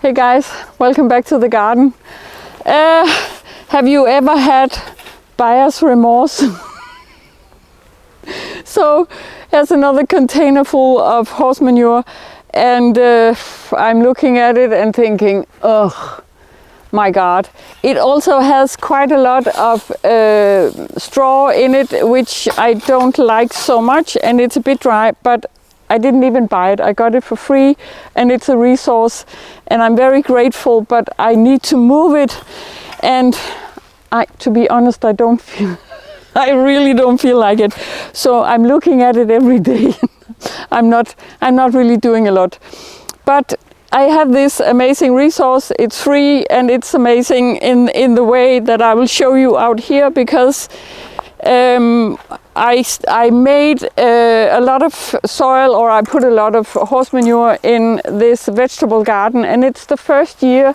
Hey guys, welcome back to the garden. Have you ever had buyer's remorse? So here's another container full of horse manure, and I'm looking at it and thinking, oh my god. It also has quite a lot of straw in it, which I don't like so much, and it's a bit dry, but I didn't even buy it. I got it for free, and it's a resource, and I'm very grateful, but I need to move it. And to be honest, I really don't feel like it. So I'm looking at it every day. I'm not really doing a lot. But I have this amazing resource. It's free, and it's amazing in the way that I will show you out here, because I made a lot of soil, or I put a lot of horse manure in this vegetable garden, and it's the first year,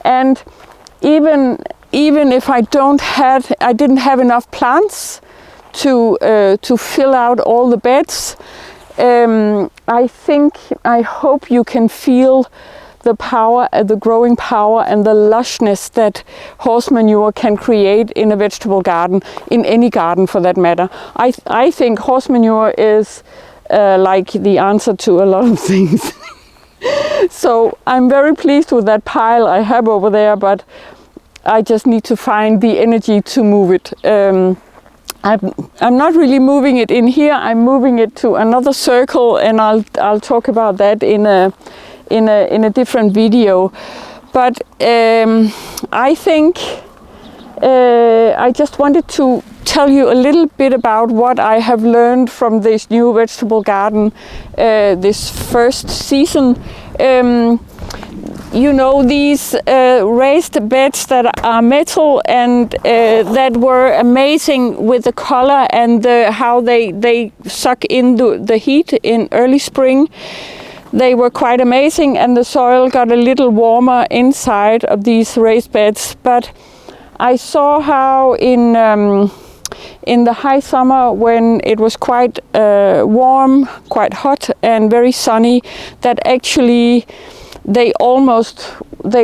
and even if I didn't have enough plants to fill out all the beds, I hope you can feel the power, the growing power and the lushness that horse manure can create in a vegetable garden, in any garden for that matter. I think horse manure is like the answer to a lot of things. So I'm very pleased with that pile I have over there, but I just need to find the energy to move it. I'm not really moving it in here. I'm moving it to another circle, and I'll talk about that in a different video. But I think I just wanted to tell you a little bit about what I have learned from this new vegetable garden this first season. You know, these raised beds that are metal, and that were amazing with the color and how they suck in the heat in early spring. They were quite amazing, and the soil got a little warmer inside of these raised beds. But I saw how in the high summer, when it was quite warm, quite hot and very sunny, that actually they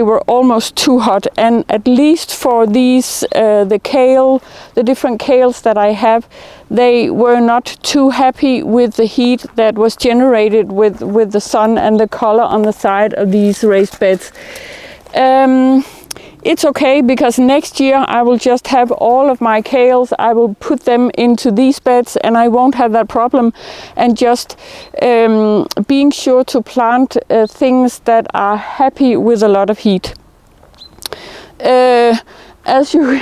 were almost too hot. And at least for these the different kales that I have, they were not too happy with the heat that was generated with the sun and the color on the side of these raised beds. It's okay, because next year I will just have all of my kales, I will put them into these beds, and I won't have that problem. And just being sure to plant things that are happy with a lot of heat. As you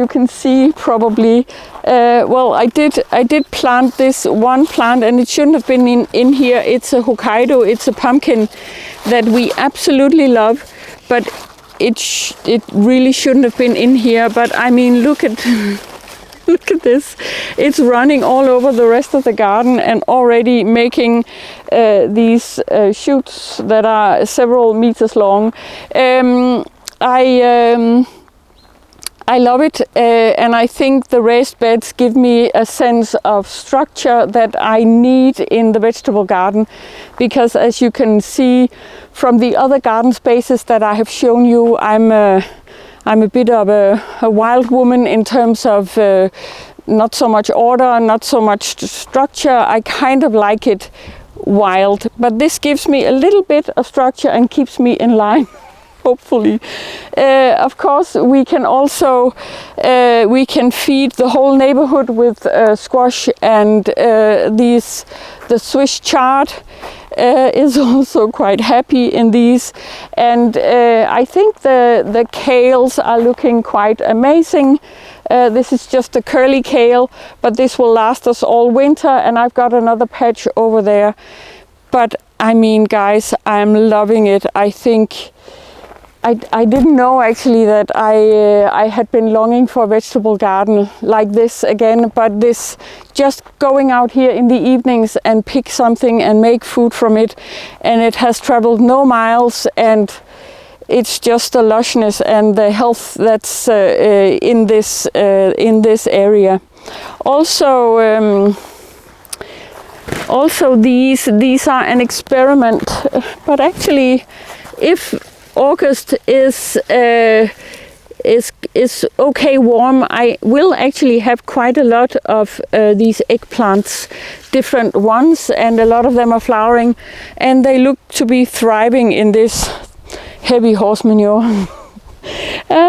can see probably, well, I did plant this one plant, and it shouldn't have been in here. It's a Hokkaido, it's a pumpkin that we absolutely love, but it really shouldn't have been in here. But I mean, look at this. It's running all over the rest of the garden and already making these shoots that are several meters long. I love it, and I think the raised beds give me a sense of structure that I need in the vegetable garden, because as you can see from the other garden spaces that I have shown you, I'm a bit of a wild woman in terms of not so much order, not so much structure. I kind of like it wild, but this gives me a little bit of structure and keeps me in line. Hopefully. Of course, we can also we can feed the whole neighborhood with squash, and the Swiss chard is also quite happy in these, and I think the kales are looking quite amazing. This is just a curly kale, but this will last us all winter, and I've got another patch over there. But I mean, guys, I'm loving it. I think I didn't know actually that I had been longing for a vegetable garden like this again, but this, just going out here in the evenings and pick something and make food from it, and it has traveled no miles, and it's just the lushness and the health that's in this area. Also these are an experiment, but actually if August is okay warm, I will actually have quite a lot of these eggplants, different ones, and a lot of them are flowering, and they look to be thriving in this heavy horse manure,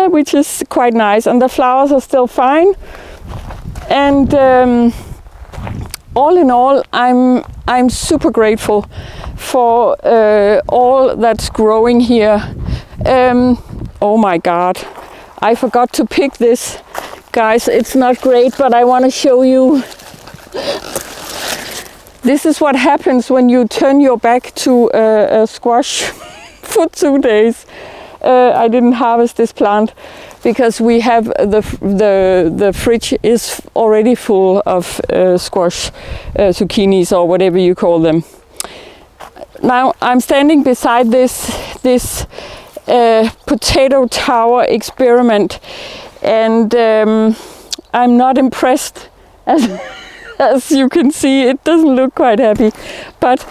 which is quite nice. And the flowers are still fine. And all in all, I'm super grateful for all that's growing here. Oh my God, I forgot to pick this, guys. It's not great, but I want to show you. This is what happens when you turn your back to a squash for 2 days. I didn't harvest this plant because we have the fridge is already full of squash, zucchinis, or whatever you call them. Now I'm standing beside this potato tower experiment, and I'm not impressed. As you can see, it doesn't look quite happy, but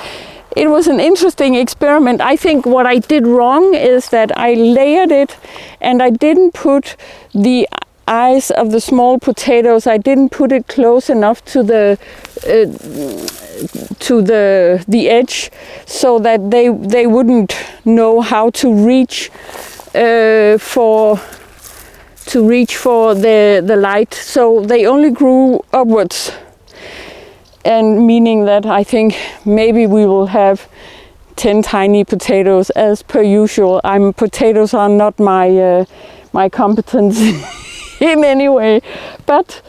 it was an interesting experiment. I think what I did wrong is that I layered it, and I didn't put the eyes of the small potatoes, I didn't put it close enough to the edge, so that they wouldn't know how to reach for the light. So they only grew upwards, and meaning that I think maybe we will have 10 tiny potatoes as per usual. Potatoes are not my competence in any way, but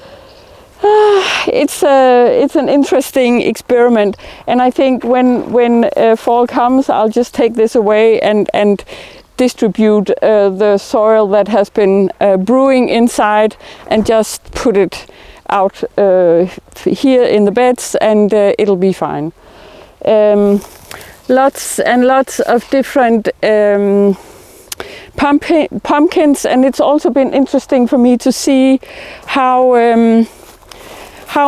it's an interesting experiment. And I think when fall comes, I'll just take this away and distribute the soil that has been brewing inside, and just put it out here in the beds, and it'll be fine. Lots and lots of different pumpkins, and it's also been interesting for me to see how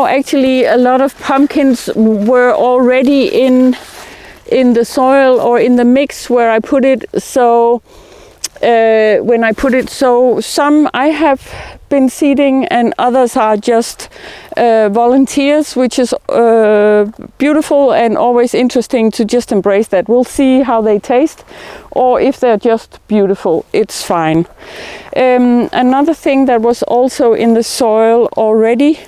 actually a lot of pumpkins were already in the soil or in the mix where I put it. So when I put it, so some I have been seeding, and others are just volunteers, which is beautiful and always interesting to just embrace that. We'll see how they taste, or if they're just beautiful, it's fine. Another thing that was also in the soil already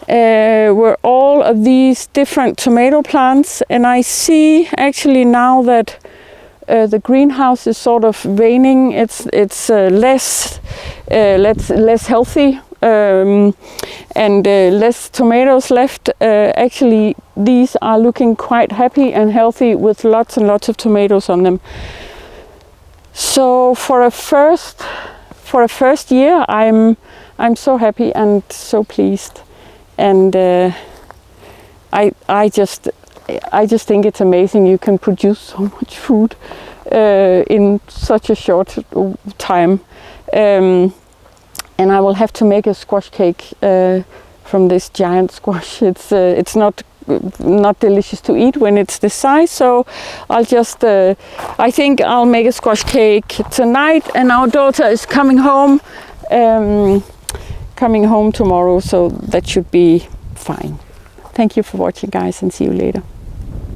were all of these different tomato plants, and I see actually now that the greenhouse is sort of waning. It's less healthy, and less tomatoes left. Actually, these are looking quite happy and healthy with lots and lots of tomatoes on them. So for a first year, I'm so happy and so pleased, and I just think it's amazing you can produce so much food in such a short time. And I will have to make a squash cake from this giant squash. It's not delicious to eat when it's this size, so I'll just I think I'll make a squash cake tonight, and our daughter is coming home tomorrow, so that should be fine. Thank you for watching, guys, and see you later.